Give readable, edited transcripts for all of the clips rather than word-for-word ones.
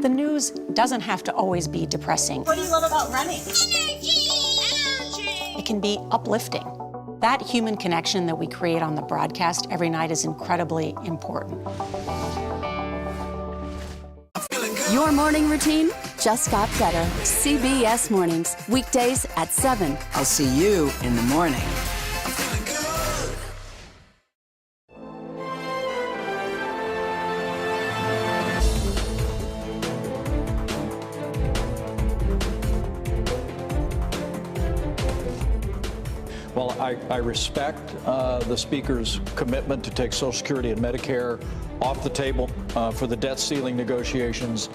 The news doesn't have to always be depressing. What do you love about running? Energy! It can be uplifting. That human connection that we create on the broadcast every night is incredibly important. Your morning routine just got better. CBS Mornings, weekdays at 7. I'll see you in the morning. Well, I respect the Speaker's commitment to take Social Security and Medicare off the table for the debt ceiling negotiations.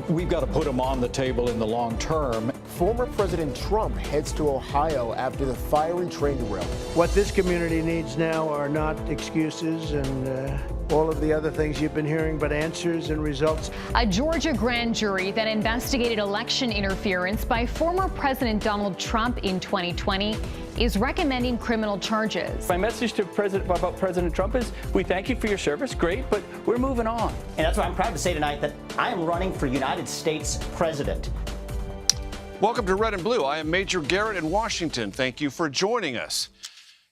We've got to put them on the table in the long term. Former President Trump heads to Ohio after the fiery train derailment. What this community needs now are not excuses and all of the other things you've been hearing, but answers and results. A Georgia grand jury that investigated election interference by former President Donald Trump in 2020 is recommending criminal charges. My message to President Trump is, we thank you for your service, great, but we're moving on. And that's why I'm proud to say tonight that I am running for United States President. Welcome to Red and Blue. I am Major Garrett in Washington. Thank you for joining us.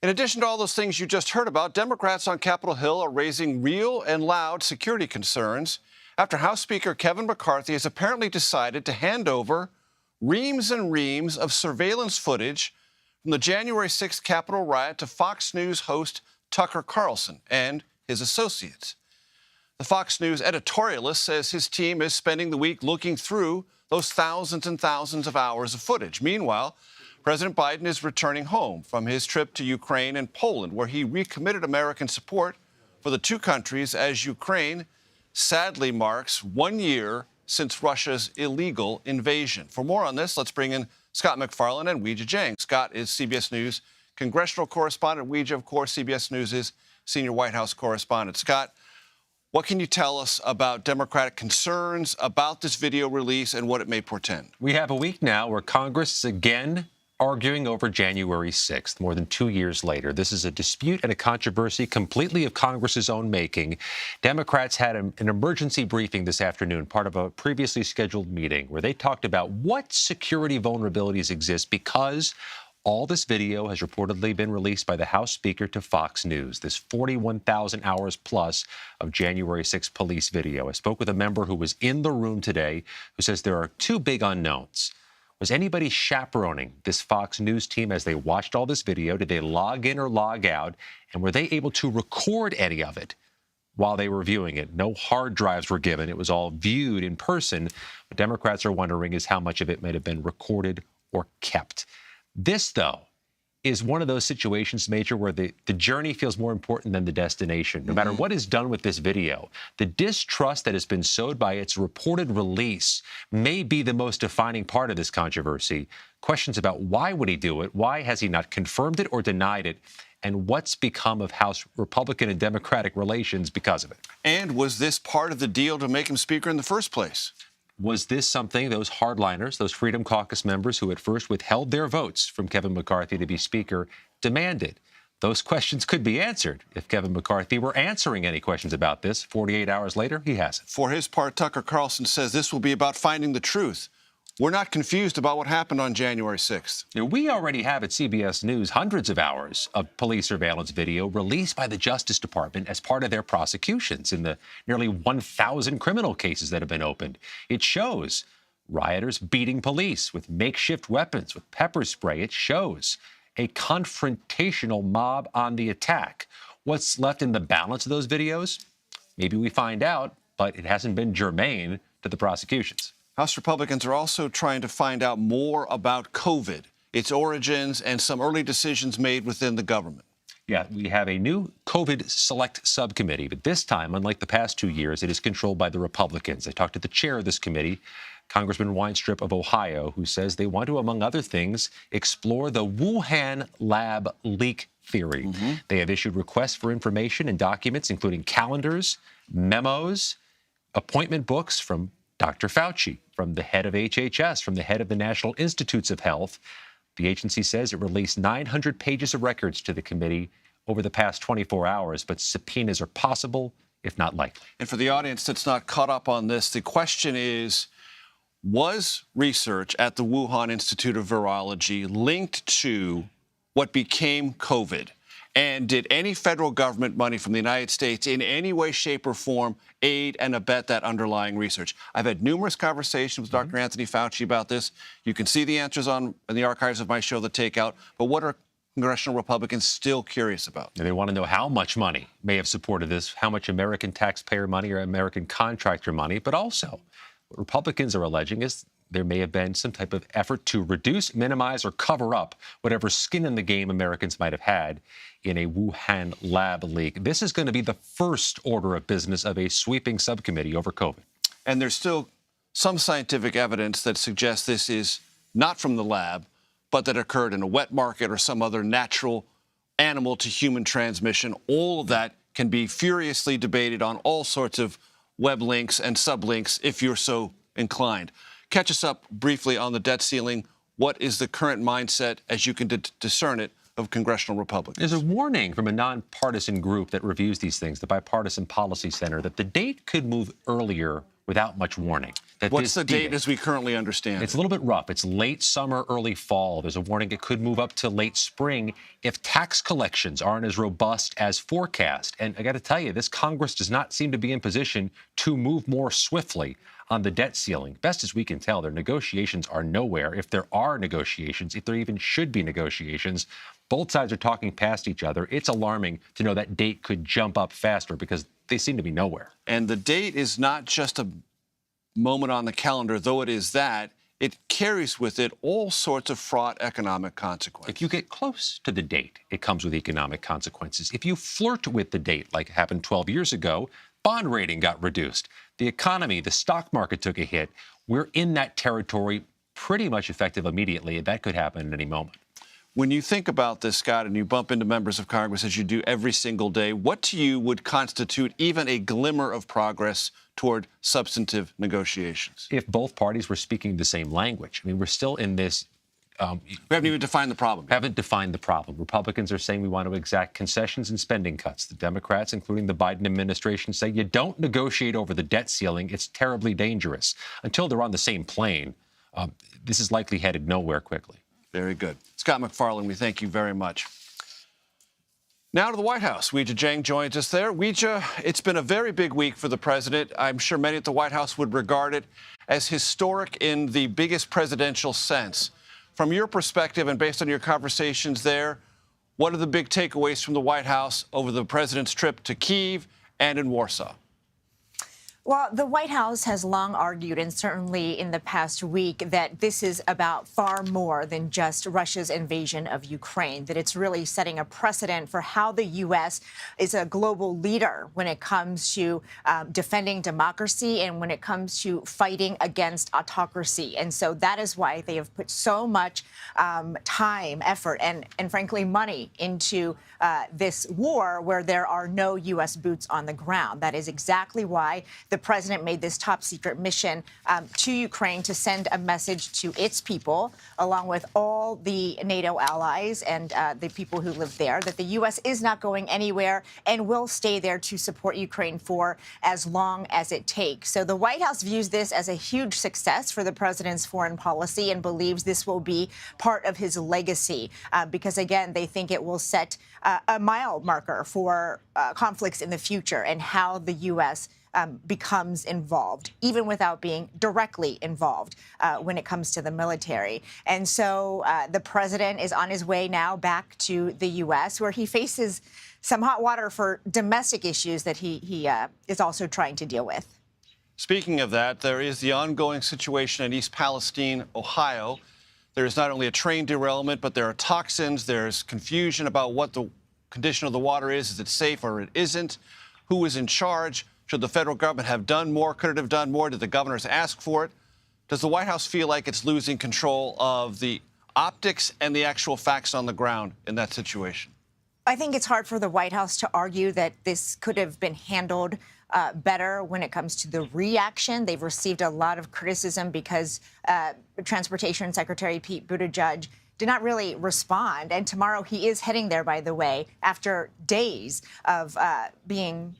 In addition to all those things you just heard about, Democrats on Capitol Hill are raising real and loud security concerns after House Speaker Kevin McCarthy has apparently decided to hand over reams and reams of surveillance footage from the January 6th Capitol riot to Fox News host Tucker Carlson and his associates. The Fox News editorialist says his team is spending the week looking through those thousands and thousands of hours of footage. Meanwhile, President Biden is returning home from his trip to Ukraine and Poland, where he recommitted American support for the two countries as Ukraine sadly marks 1 year since Russia's illegal invasion. For more on this, let's bring in Scott MacFarlane and Weijia Jiang. Scott is CBS News congressional correspondent. Weijia, of course, CBS News' senior White House correspondent. Scott, what can you tell us about Democratic concerns about this video release and what it may portend? We have a week now where Congress is again arguing over January 6th, more than 2 years later. This is a dispute and a controversy completely of Congress's own making. Democrats had an emergency briefing this afternoon, part of a previously scheduled meeting, where they talked about what security vulnerabilities exist because all this video has reportedly been released by the House Speaker to Fox News, this 41,000 hours plus of January 6th police video. I spoke with a member who was in the room today who says there are two big unknowns. Was anybody chaperoning this Fox News team as they watched all this video? Did they log in or log out? And were they able to record any of it while they were viewing it? No hard drives were given. It was all viewed in person. What Democrats are wondering is how much of it might have been recorded or kept. This, though, is one of those situations, Major, where the journey feels more important than the destination. No matter what is done with this video, the distrust that has been sowed by its reported release may be the most defining part of this controversy. Questions about why would he do it? Why has he not confirmed it or denied it? And what's become of House Republican and Democratic relations because of it? And was this part of the deal to make him Speaker in the first place? Was this something those hardliners, those Freedom Caucus members who at first withheld their votes from Kevin McCarthy to be Speaker, demanded? Those questions could be answered if Kevin McCarthy were answering any questions about this. 48 hours later, he hasn't. For his part, Tucker Carlson says this will be about finding the truth. We're not confused about what happened on January 6th. We already have at CBS News hundreds of hours of police surveillance video released by the Justice Department as part of their prosecutions in the nearly 1,000 criminal cases that have been opened. It shows rioters beating police with makeshift weapons, with pepper spray. It shows a confrontational mob on the attack. What's left in the balance of those videos? Maybe we find out, but it hasn't been germane to the prosecutions. House Republicans are also trying to find out more about COVID, its origins, and some early decisions made within the government. Yeah, we have a new COVID select subcommittee, but this time, unlike the past 2 years, it is controlled by the Republicans. I talked to the chair of this committee, Congressman Weinstrup of Ohio, who says they want to, among other things, explore the Wuhan lab leak theory. They have issued requests for information and documents, including calendars, memos, appointment books from Dr. Fauci, from the head of HHS, from the head of the National Institutes of Health. The agency says it released 900 pages of records to the committee over the past 24 hours, but subpoenas are possible if not likely. And for the audience that's not caught up on this, the question is, was research at the Wuhan Institute of Virology linked to what became COVID? And did any federal government money from the United States in any way, shape, or form aid and abet that underlying research? I've had numerous conversations with Dr. Anthony Fauci about this. You can see the answers in the archives of my show, The Takeout. But what are congressional Republicans still curious about? They want to know how much money may have supported this, how much American taxpayer money or American contractor money, but also what Republicans are alleging is there may have been some type of effort to reduce, minimize, or cover up whatever skin in the game Americans might have had in a Wuhan lab leak. This is going to be the first order of business of a sweeping subcommittee over COVID. And there's still some scientific evidence that suggests this is not from the lab, but that occurred in a wet market or some other natural animal to human transmission. All of that can be furiously debated on all sorts of web links and sublinks if you're so inclined. Catch us up briefly on the debt ceiling. What is the current mindset, as you can discern it, of congressional Republicans? There's a warning from a nonpartisan group that reviews these things, the Bipartisan Policy Center, that the date could move earlier without much warning. What's the date as we currently understand? It's a little bit rough. It's late summer, early fall. There's a warning it could move up to late spring if tax collections aren't as robust as forecast. And I got to tell you, this Congress does not seem to be in position to move more swiftly on the debt ceiling. Best as we can tell, their negotiations are nowhere. If there are negotiations, if there even should be negotiations, both sides are talking past each other. It's alarming to know that date could jump up faster because they seem to be nowhere. And the date is not just a moment on the calendar, though it is that. It carries with it all sorts of fraught economic consequences. If you get close to the date, it comes with economic consequences. If you flirt with the date, like happened 12 years ago, bond rating got reduced. The economy, the stock market took a hit. We're in that territory pretty much effective immediately. That could happen at any moment. When you think about this, Scott, and you bump into members of Congress as you do every single day, what to you would constitute even a glimmer of progress toward substantive negotiations? If both parties were speaking the same language. I mean, we're still in this. We haven't even defined the problem. Haven't defined the problem. Republicans are saying we want to exact concessions and spending cuts. The Democrats, including the Biden administration, say you don't negotiate over the debt ceiling. It's terribly dangerous. Until they're on the same plane, this is likely headed nowhere quickly. Very good. Scott McFarland, we thank you very much. Now to the White House. Weijia Jiang joins us there. Weijia, it's been a very big week for the president. I'm sure many at the White House would regard it as historic in the biggest presidential sense. From your perspective and based on your conversations there, what are the big takeaways from the White House over the president's trip to Kyiv and in Warsaw? Well, the White House has long argued, and certainly in the past week, that this is about far more than just Russia's invasion of Ukraine, that it's really setting a precedent for how the U.S. is a global leader when it comes to defending democracy and when it comes to fighting against autocracy. And so that is why they have put so much time, effort, and frankly, money into this war where there are no U.S. boots on the ground. That is exactly why the president made this top secret mission to Ukraine to send a message to its people, along with all the NATO allies and the people who live there, that the U.S. is not going anywhere and will stay there to support Ukraine for as long as it takes. So the White House views this as a huge success for the president's foreign policy and believes this will be part of his legacy because, again, they think it will set a mile marker for conflicts in the future and how the U.S. Becomes involved, even without being directly involved when it comes to the military. And so the president is on his way now back to the U.S., where he faces some hot water for domestic issues that he is also trying to deal with. Speaking of that, there is the ongoing situation in East Palestine, Ohio. There is not only a train derailment, but there are toxins. There's confusion about what the condition of the water is. Is it safe or it isn't? Who is in charge? Should the federal government have done more? Could it have done more? Did the governors ask for it? Does the White House feel like it's losing control of the optics and the actual facts on the ground in that situation? I think it's hard for the White House to argue that this could have been handled better when it comes to the reaction. They've received a lot of criticism because Transportation Secretary Pete Buttigieg did not really respond. And tomorrow he is heading there, by the way, after days of being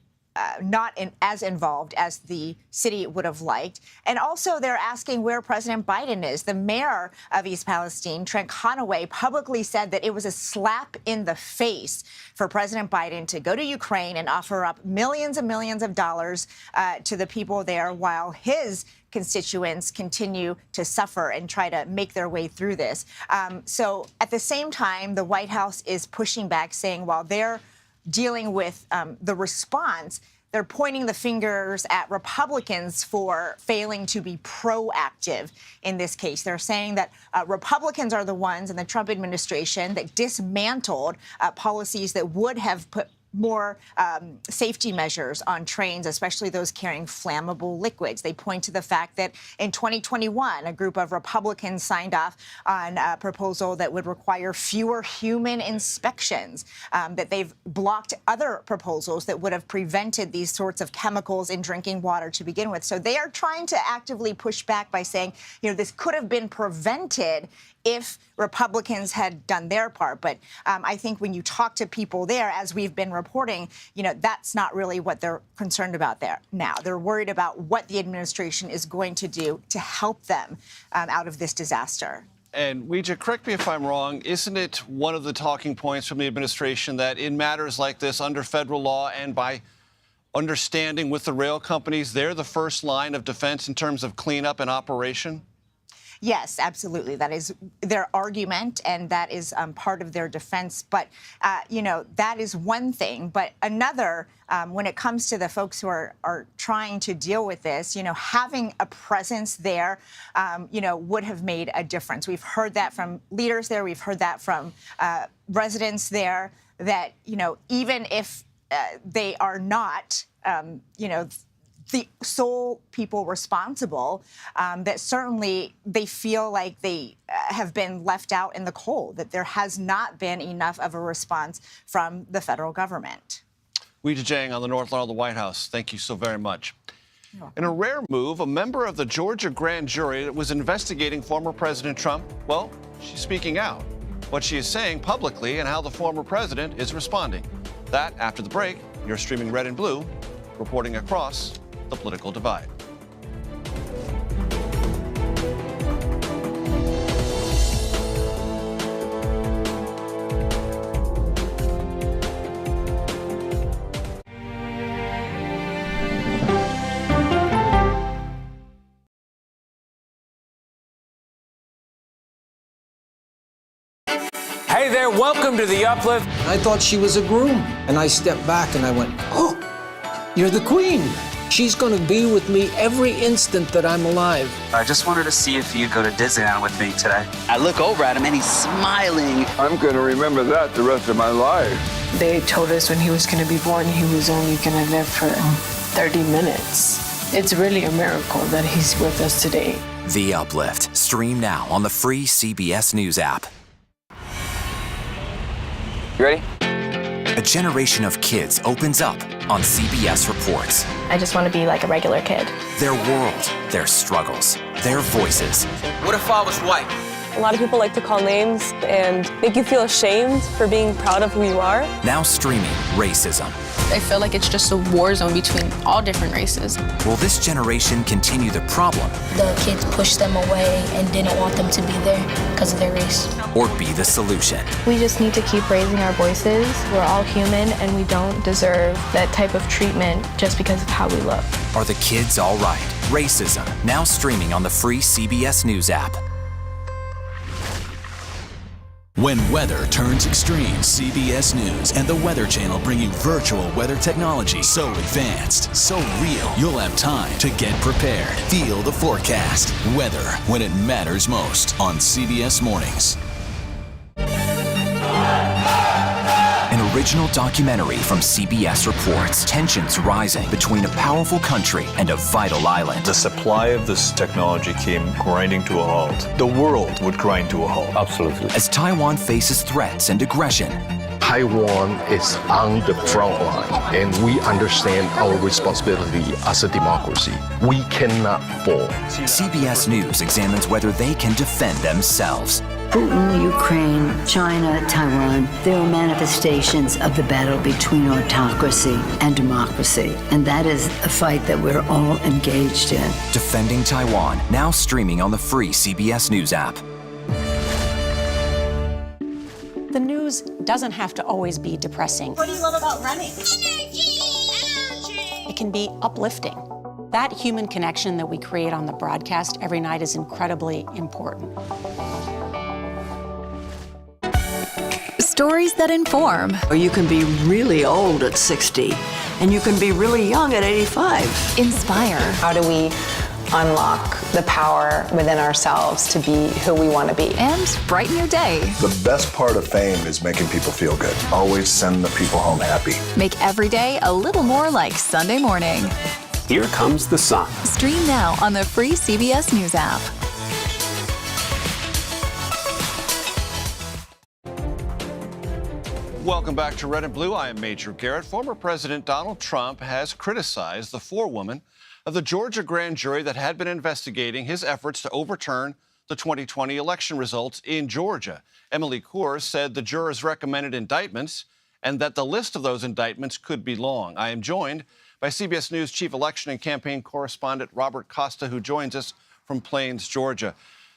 not as involved as the city would have liked. And also they're asking where President Biden is. The mayor of East Palestine, Trent Conaway, publicly said that it was a slap in the face for President Biden to go to Ukraine and offer up millions and millions of dollars to the people there while his constituents continue to suffer and try to make their way through this. So at the same time, the White House is pushing back, saying while they're dealing with the response, they're pointing the fingers at Republicans for failing to be proactive in this case. They're saying that Republicans are the ones in the Trump administration that dismantled policies that would have put more safety measures on trains, especially those carrying flammable liquids. They point to the fact that in 2021, a group of Republicans signed off on a proposal that would require fewer human inspections, that they've blocked other proposals that would have prevented these sorts of chemicals in drinking water to begin with. So they are trying to actively push back by saying, you know, this could have been prevented if Republicans had done their part. But I think when you talk to people there, as we've been reporting, you know, that's not really what they're concerned about there now. They're worried about what the administration is going to do to help them out of this disaster. And Weijia, correct me if I'm wrong, isn't it one of the talking points from the administration that in matters like this, under federal law and by understanding with the rail companies, they're the first line of defense in terms of cleanup and operation? Yes, absolutely. That is their argument, and that is part of their defense. But, you know, that is one thing. But another, when it comes to the folks who are trying to deal with this, you know, having a presence there, you know, would have made a difference. We've heard that from leaders there. We've heard that from residents there, that, you know, even if they are not, you know, the sole people responsible, that certainly they feel like they have been left out in the cold, that there has not been enough of a response from the federal government. Weijia Jiang on the North Lawn of the White House. Thank you so very much. In a rare move, a member of the Georgia grand jury that was investigating former President Trump, well, she's speaking out. What she is saying publicly and how the former president is responding. That after the break. You're streaming Red and Blue, reporting across the political divide. Hey there, welcome to The Uplift. I thought she was a groom, and I stepped back and I went, oh, you're the queen. She's going to be with me every instant that I'm alive. I just wanted to see if you'd go to Disneyland with me today. I look over at him and he's smiling. I'm going to remember that the rest of my life. They told us when he was going to be born, he was only going to live for 30 minutes. It's really a miracle that he's with us today. The Uplift. Stream now on the free CBS News app. You ready? A generation of kids opens up on CBS Reports. I just want to be like a regular kid. Their world, their struggles, their voices. What if I was white? A lot of people like to call names and make you feel ashamed for being proud of who you are. Now streaming racism. I feel like it's just a war zone between all different races. Will this generation continue the problem? The kids pushed them away and didn't want them to be there because of their race. Or be the solution? We just need to keep raising our voices. We're all human and we don't deserve that type of treatment just because of how we look. Are the kids all right? Racism, now streaming on the free CBS News app. When weather turns extreme, CBS News and the Weather Channel bringing virtual weather technology so advanced, so real, you'll have time to get prepared. Feel the forecast. Weather when it matters most on CBS Mornings. An original documentary from CBS reports tensions rising between a powerful country and a vital island. The supply of this technology came grinding to a halt. The world would grind to a halt. Absolutely. As Taiwan faces threats and aggression. Taiwan is on the front line, and we understand our responsibility as a democracy. We cannot fall. CBS News examines whether they can defend themselves. Putin, Ukraine, China, Taiwan, there are manifestations of the battle between autocracy and democracy. And that is a fight that we're all engaged in. Defending Taiwan, now streaming on the free CBS News app. The news doesn't have to always be depressing. What do you love about running? It can be uplifting. That human connection that we create on the broadcast every night is incredibly important. Stories that inform. You can be really old at 60, and you can be really young at 85. Inspire. How do we unlock the power within ourselves to be who we want to be? And brighten your day. The best part of fame is making people feel good. Always send the people home happy. Make every day a little more like Sunday morning. Here comes the sun. Stream now on the free CBS News app. Welcome back to Red and Blue. I am Major Garrett. Former President Donald Trump has criticized the forewoman of the Georgia grand jury that had been investigating his efforts to overturn the 2020 election results in Georgia. Emily Coors said the jurors recommended indictments and that the list of those indictments could be long. I am joined by CBS News Chief Election and Campaign Correspondent Robert Costa, who joins us from Plains, Georgia.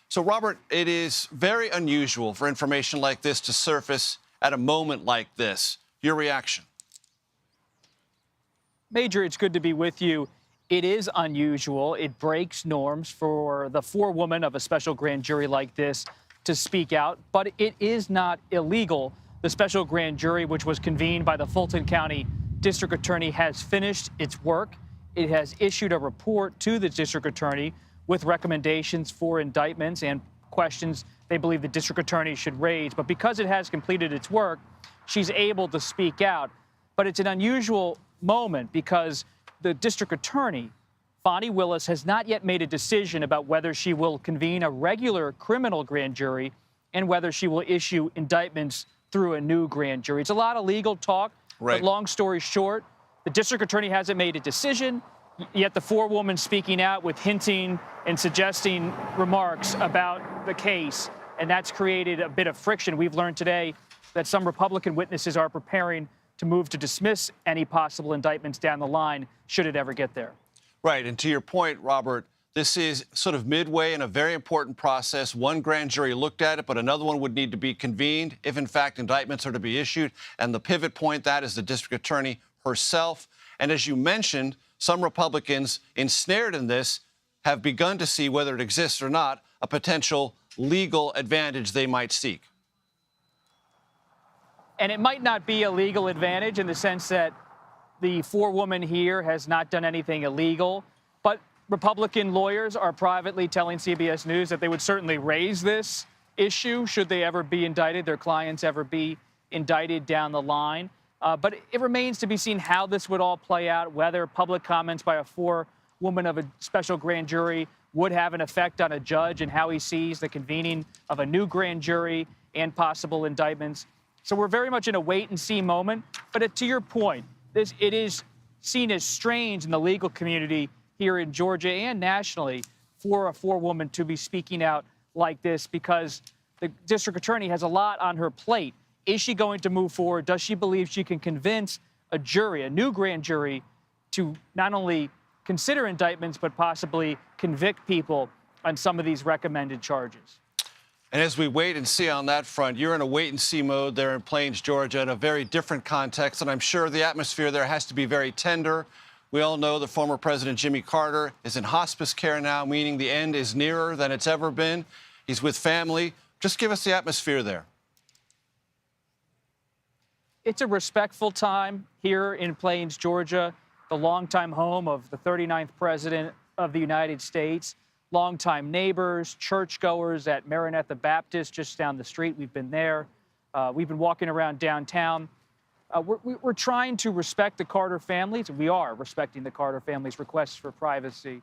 So, Robert, it is very unusual for information like this to surface at a moment like this. Your reaction? Major, it's good to be with you. It is unusual. It breaks norms for the forewoman of a special grand jury like this to speak out, but it is not illegal. The special grand jury, which was convened by the Fulton County District Attorney, has finished its work. It has issued a report to the District Attorney with recommendations for indictments and questions they believe the District Attorney should raise. But because it has completed its work, she's able to speak out. But it's an unusual moment because the District Attorney, Fonnie Willis, has not yet made a decision about whether she will convene a regular criminal grand jury and whether she will issue indictments through a new grand jury. It's a lot of legal talk. Right. But long story short, the District Attorney hasn't made a decision, yet the forewoman speaking out with hinting and suggesting remarks about the case, and that's created a bit of friction. We've learned today that some Republican witnesses are preparing to move to dismiss any possible indictments down the line, should it ever get there. Right, and to your point, Robert, this is sort of midway in a very important process. One grand jury looked at it, but another one would need to be convened if, in fact, indictments are to be issued. And the pivot point, that is the district attorney herself. And as you mentioned, some Republicans ensnared in this have begun to see, whether it exists or not, a potential legal advantage they might seek. And it might not be a legal advantage in the sense that the forewoman here has not done anything illegal, but Republican lawyers are privately telling CBS News that they would certainly raise this issue should they ever be indicted, their clients ever be indicted down the line. But it remains to be seen how this would all play out, whether public comments by a forewoman of a special grand jury would have an effect on a judge and how he sees the convening of a new grand jury and possible indictments. So we're very much in a wait-and-see moment. But to your point, it is seen as strange in the legal community here in Georgia and nationally for a forewoman to be speaking out like this because the district attorney has a lot on her plate. Is she going to move forward? Does she believe she can convince a jury, a new grand jury, to not only consider indictments but possibly convict people on some of these recommended charges? And as we wait and see on that front, you're in a wait-and-see mode there in Plains, Georgia, in a very different context, and I'm sure the atmosphere there has to be very tender. We all know that former President Jimmy Carter is in hospice care now, meaning the end is nearer than it's ever been. He's with family. Just give us the atmosphere there. It's a respectful time here in Plains, Georgia, the longtime home of the 39th President of the United States. Longtime neighbors, churchgoers at Maranatha Baptist just down the street. We've been there. We've been walking around downtown. We're trying to respect the Carter families. We are respecting the Carter family's requests for privacy.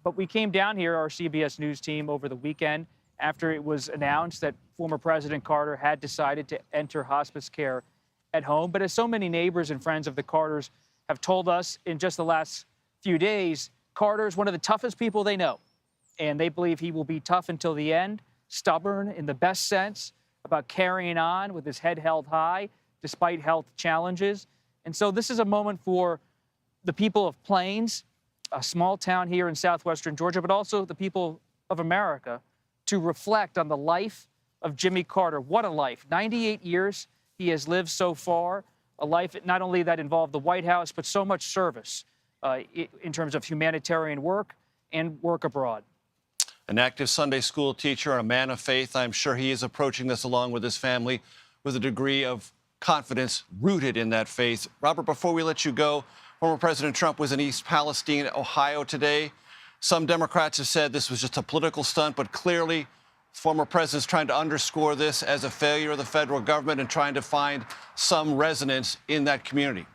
But we came down here, our CBS News team, over the weekend after it was announced that former President Carter had decided to enter hospice care at home. But as so many neighbors and friends of the Carters have told us in just the last few days, Carter is one of the toughest people they know. And they believe he will be tough until the end. stubborn in the best sense, about carrying on with his head held high despite health challenges. And so this is a moment for the people of Plains, a small town here in southwestern Georgia, but also the people of America, to reflect on the life of Jimmy Carter. What a life. 98 years he has lived so far, a life not only that involved the White House, but so much service in terms of humanitarian work and work abroad. An active Sunday school teacher and a man of faith, I'm sure he is approaching this along with his family with a degree of confidence rooted in that faith. Robert, before we let you go, former President Trump was in East Palestine, Ohio today. Some Democrats have said this was just a political stunt, but clearly former president's trying to underscore this as a failure of the federal government and trying to find some resonance in that community.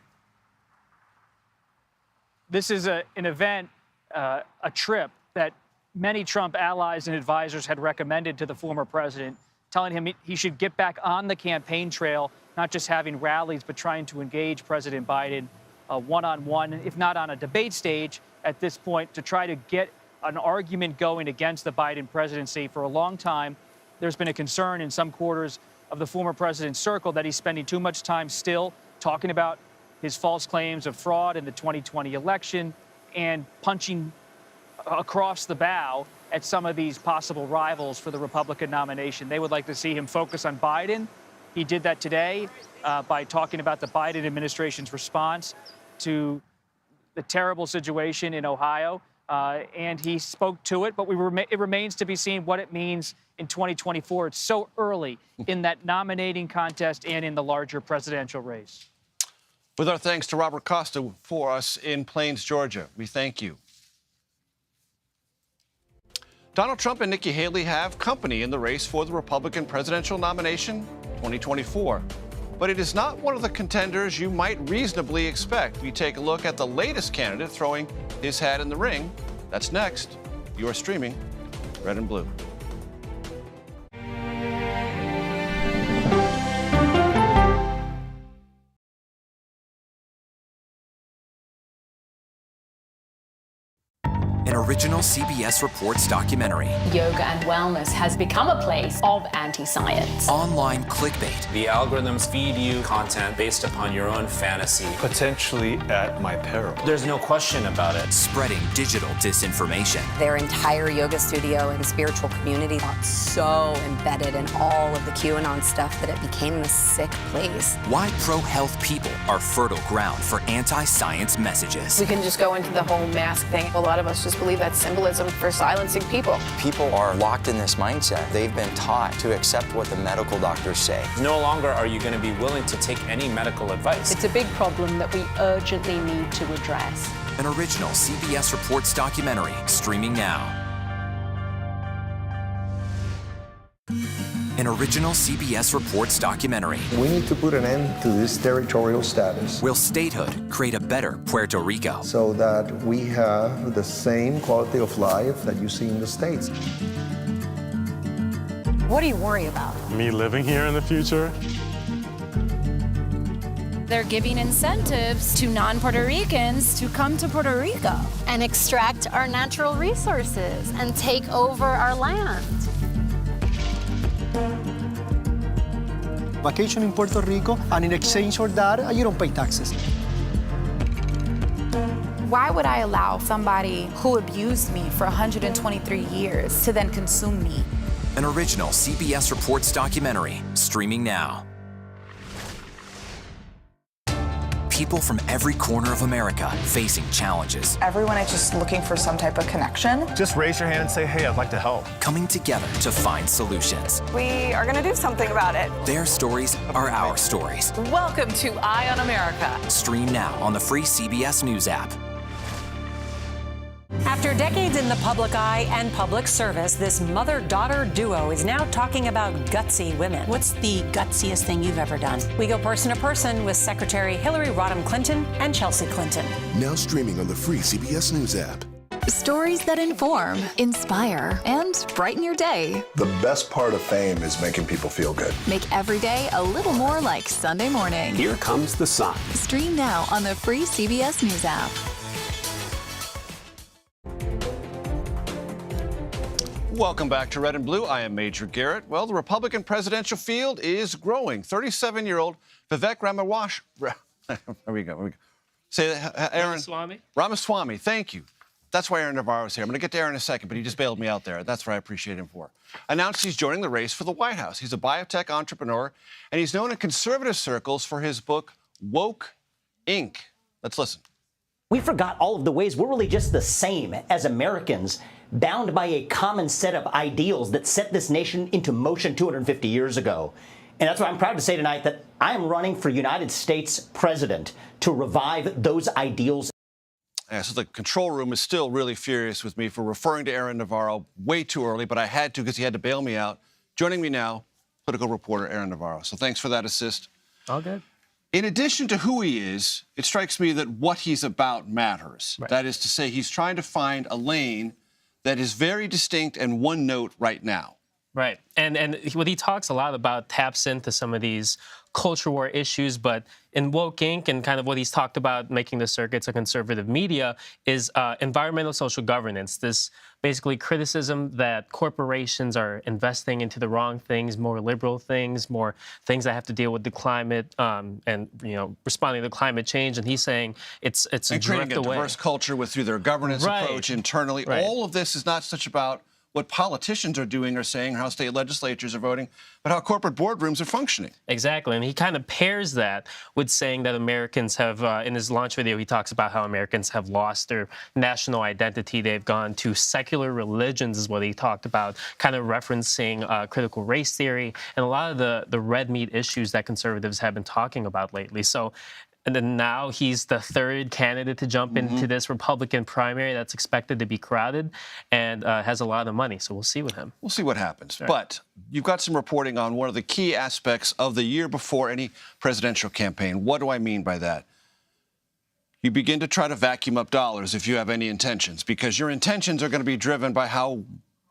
This is an event, a trip that many Trump allies and advisors had recommended to the former president, telling him he should get back on the campaign trail, not just having rallies, but trying to engage President Biden one-on-one, if not on a debate stage at this point, to try to get an argument going against the Biden presidency. For a long time, there's been a concern in some quarters of the former president's circle that he's spending too much time still talking about his false claims of fraud in the 2020 election and punching across the bow at some of these possible rivals for the Republican nomination. They would like to see him focus on Biden. He did that today by talking about the Biden administration's response to the terrible situation in Ohio, and he spoke to it, but it remains to be seen what it means in 2024. It's so early in that nominating contest and in the larger presidential race. With our thanks to Robert Costa for us in Plains, Georgia. We thank you. Donald Trump and Nikki Haley have company in the race for the Republican presidential nomination 2024. But it is not one of the contenders you might reasonably expect. We take a look at the latest candidate throwing his hat in the ring. That's next. You are streaming Red and Blue. An original CBS Reports documentary. Yoga and wellness has become a place of anti-science. Online clickbait. The algorithms feed you content based upon your own fantasy. Potentially at my peril. There's no question about it. Spreading digital disinformation. Their entire yoga studio and spiritual community got so embedded in all of the QAnon stuff that it became this sick place. Why pro-health people are fertile ground for anti-science messages. We can just go into the whole mask thing. A lot of us just believe that's symbolism for silencing people. People are locked in this mindset. They've been taught to accept what the medical doctors say. No longer are you going to be willing to take any medical advice. It's a big problem that we urgently need to address. An original CBS Reports documentary streaming now. An original CBS Reports documentary. We need to put an end to this territorial status. Will statehood create a better Puerto Rico? So that we have the same quality of life that you see in the States. What do you worry about? Me living here in the future? They're giving incentives to non-Puerto Ricans to come to Puerto Rico and extract our natural resources and take over our land. Vacation in Puerto Rico, and in exchange for that, you don't pay taxes. Why would I allow somebody who abused me for 123 years to then consume me? An original CBS Reports documentary streaming now. People from every corner of America facing challenges. Everyone is just looking for some type of connection. Just raise your hand and say, hey, I'd like to help. Coming together to find solutions. We are going to do something about it. Their stories are our stories. Welcome to Eye on America. Stream now on the free CBS News app. After decades in the public eye and public service, this mother-daughter duo is now talking about gutsy women. What's the gutsiest thing you've ever done? We go person to person with Secretary Hillary Rodham Clinton and Chelsea Clinton. Now streaming on the free CBS News app. Stories that inform, inspire, and brighten your day. The best part of fame is making people feel good. Make every day a little more like Sunday morning. Here comes the sun. Stream now on the free CBS News app. Welcome back to Red and Blue. I am Major Garrett. Well, the Republican presidential field is growing. 37-year-old Vivek Ramaswamy. There we go. Say that, Aaron. Ramaswamy. Thank you. That's why Aaron Navarro's here. I'm going to get to Aaron in a second, but he just bailed me out there. That's what I appreciate him for. Announced he's joining the race for the White House. He's a biotech entrepreneur, and he's known in conservative circles for his book, Woke Inc. Let's listen. We forgot all of the ways we're really just the same as Americans, bound by a common set of ideals that set this nation into motion 250 years ago. And that's why I'm proud to say tonight that I am running for United States president to revive those ideals. Yeah, so the control room is still really furious with me for referring to Aaron Navarro way too early, but I had to because he had to bail me out. Joining me now, political reporter Aaron Navarro. So thanks for that assist. All good. In addition to who he is, it strikes me that what he's about matters. Right. That is to say, he's trying to find a lane that is very distinct and one note right now. Right. And what he talks a lot about taps into some of these culture war issues, but in Woke Inc. and kind of what he's talked about making the circuits of conservative media is environmental social governance, this basically criticism that corporations are investing into the wrong things, more liberal things, more things that have to deal with the climate and, you know, responding to climate change. And he's saying it's a and creating a diverse culture through their governance approach internally. Right. All of this is not such about what politicians are doing or saying, how state legislatures are voting, but how corporate boardrooms are functioning. Exactly. And he kind of pairs that with saying that Americans have, in his launch video, he talks about how Americans have lost their national identity. They've gone to secular religions is what he talked about, kind of referencing critical race theory and a lot of the red meat issues that conservatives have been talking about lately. So, and then now he's the third candidate to jump into this Republican primary that's expected to be crowded and has a lot of money. So we'll see with him. We'll see what happens. Right. But you've got some reporting on one of the key aspects of the year before any presidential campaign. What do I mean by that? You begin to try to vacuum up dollars if you have any intentions, because your intentions are going to be driven by how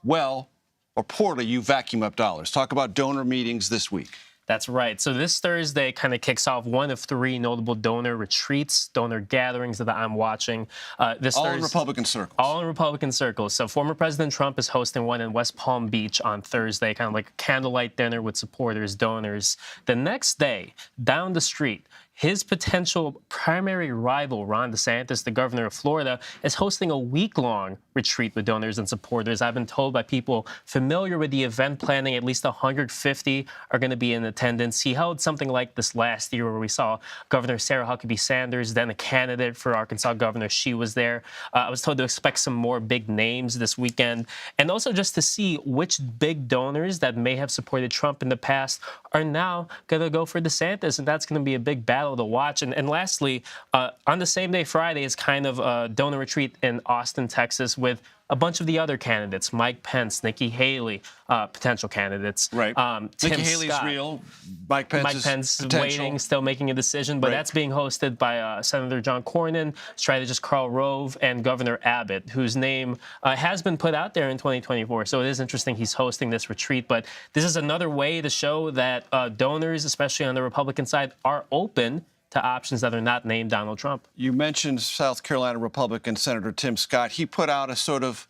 well or poorly you vacuum up dollars. Talk about donor meetings this week. That's right. So this Thursday kind of kicks off one of three notable donor retreats, donor gatherings that I'm watching. All in Republican circles. All in Republican circles. So former President Trump is hosting one in West Palm Beach on Thursday, kind of like a candlelight dinner with supporters, donors. The next day, down the street, his potential primary rival, Ron DeSantis, the governor of Florida, is hosting a week-long retreat with donors and supporters. I've been told by people familiar with the event planning, at least 150 are going to be in attendance. He held something like this last year where we saw Governor Sarah Huckabee Sanders, then a candidate for Arkansas governor. She was there. I was told to expect some more big names this weekend, and also just to see which big donors that may have supported Trump in the past are now going to go for DeSantis, and that's going to be a big battle to watch. And lastly, on the same day, Friday, is kind of a donor retreat in Austin, Texas, with a bunch of the other candidates, Mike Pence, Nikki Haley, potential candidates. Right. Tim Nikki Haley's Scott. real. Mike Pence is waiting, still making a decision, but that's being hosted by Senator John Cornyn, strategist Karl Rove, and Governor Abbott, whose name has been put out there in 2024. So it is interesting he's hosting this retreat, but this is another way to show that donors, especially on the Republican side, are open to options that are not named Donald Trump. You mentioned South Carolina Republican Senator Tim Scott. He put out a sort of,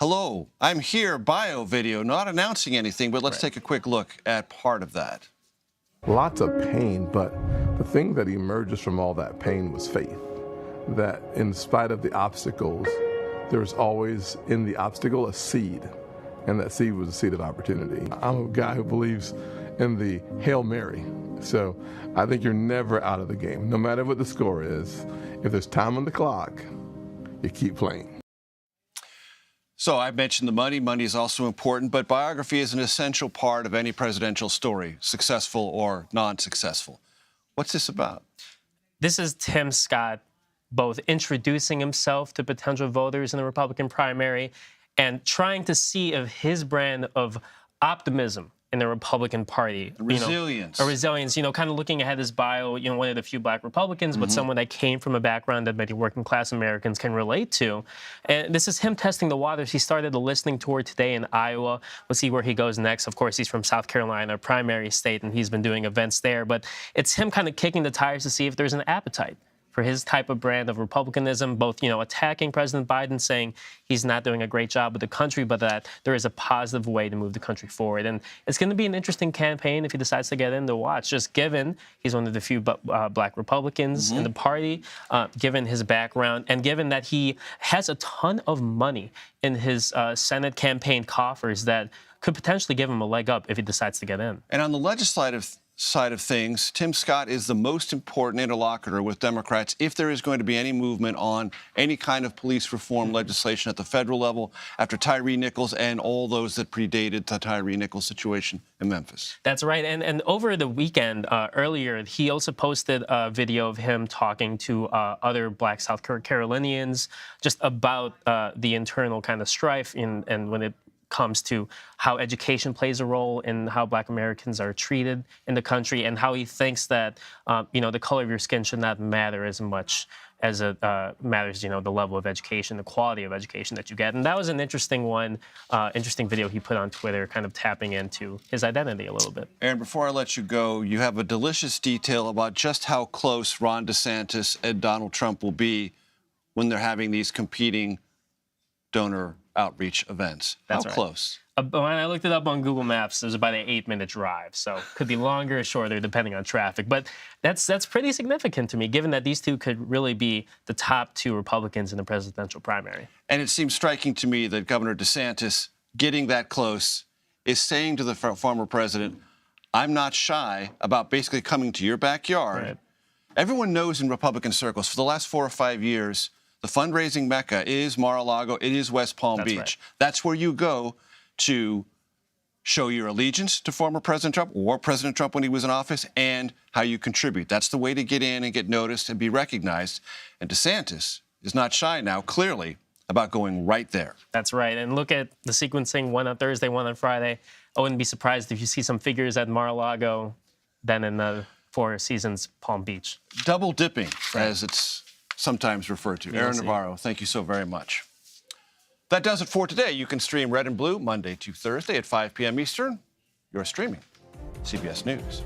hello, I'm here bio video, not announcing anything, but let's take a quick look at part of that. Lots of pain, but the thing that emerges from all that pain was faith. That in spite of the obstacles, there's always in the obstacle a seed, and that seed was a seed of opportunity. I'm a guy who believes in the Hail Mary. So I think you're never out of the game. No matter what the score is, if there's time on the clock, you keep playing. So I mentioned the money. Money is also important, but biography is an essential part of any presidential story, successful or non-successful. What's this about? This is Tim Scott both introducing himself to potential voters in the Republican primary and trying to see if his brand of optimism in the Republican Party. Resilience. Resilience, kind of looking ahead his bio, one of the few black Republicans, but someone that came from a background that many working class Americans can relate to. And this is him testing the waters. He started a listening tour today in Iowa. We'll see where he goes next. Of course, he's from South Carolina, a primary state, and he's been doing events there. But it's him kind of kicking the tires to see if there's an appetite for his type of brand of republicanism, both, attacking President Biden, saying he's not doing a great job with the country, but that there is a positive way to move the country forward. And it's going to be an interesting campaign if he decides to get in to watch, just given he's one of the few black Republicans in the party, given his background, and given that he has a ton of money in his Senate campaign coffers that could potentially give him a leg up if he decides to get in. And on the legislative side of things, Tim Scott is the most important interlocutor with Democrats if there is going to be any movement on any kind of police reform legislation at the federal level after Tyree Nichols and all those that predated the Tyree Nichols situation in Memphis. That's right. And over the weekend, earlier, he also posted a video of him talking to other black South Carolinians just about the internal kind of strife and when it comes to how education plays a role in how black Americans are treated in the country, and how he thinks that, the color of your skin should not matter as much as it matters, the level of education, the quality of education that you get. And that was an interesting interesting video he put on Twitter, kind of tapping into his identity a little bit. Aaron, before I let you go, you have a delicious detail about just how close Ron DeSantis and Donald Trump will be when they're having these competing donor outreach events. That's How right. close? When I looked it up on Google Maps, it was about an 8-minute drive, so could be longer or shorter depending on traffic. But that's pretty significant to me, given that these two could really be the top two Republicans in the presidential primary. And it seems striking to me that Governor DeSantis, getting that close, is saying to the former president, I'm not shy about basically coming to your backyard. Right. Everyone knows in Republican circles for the last 4 or 5 years, the fundraising mecca is Mar-a-Lago, it is West Palm Beach. Right. That's where you go to show your allegiance to former President Trump or President Trump when he was in office, and how you contribute. That's the way to get in and get noticed and be recognized. And DeSantis is not shy now, clearly, about going right there. That's right. And look at the sequencing, one on Thursday, one on Friday. I wouldn't be surprised if you see some figures at Mar-a-Lago, then in the Four Seasons Palm Beach. Double dipping, as it's sometimes referred to. Yes, Aaron Navarro, thank you so very much. That does it for today. You can stream Red and Blue Monday to Thursday at 5 p.m. Eastern. You're streaming CBS News.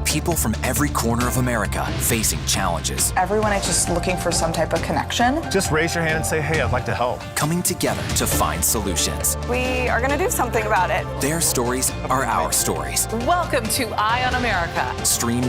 People from every corner of America facing challenges. Everyone is just looking for some type of connection. Just raise your hand and say, hey, I'd like to help. Coming together to find solutions. We are going to do something about it. Their stories are our stories. Welcome to Eye on America. Stream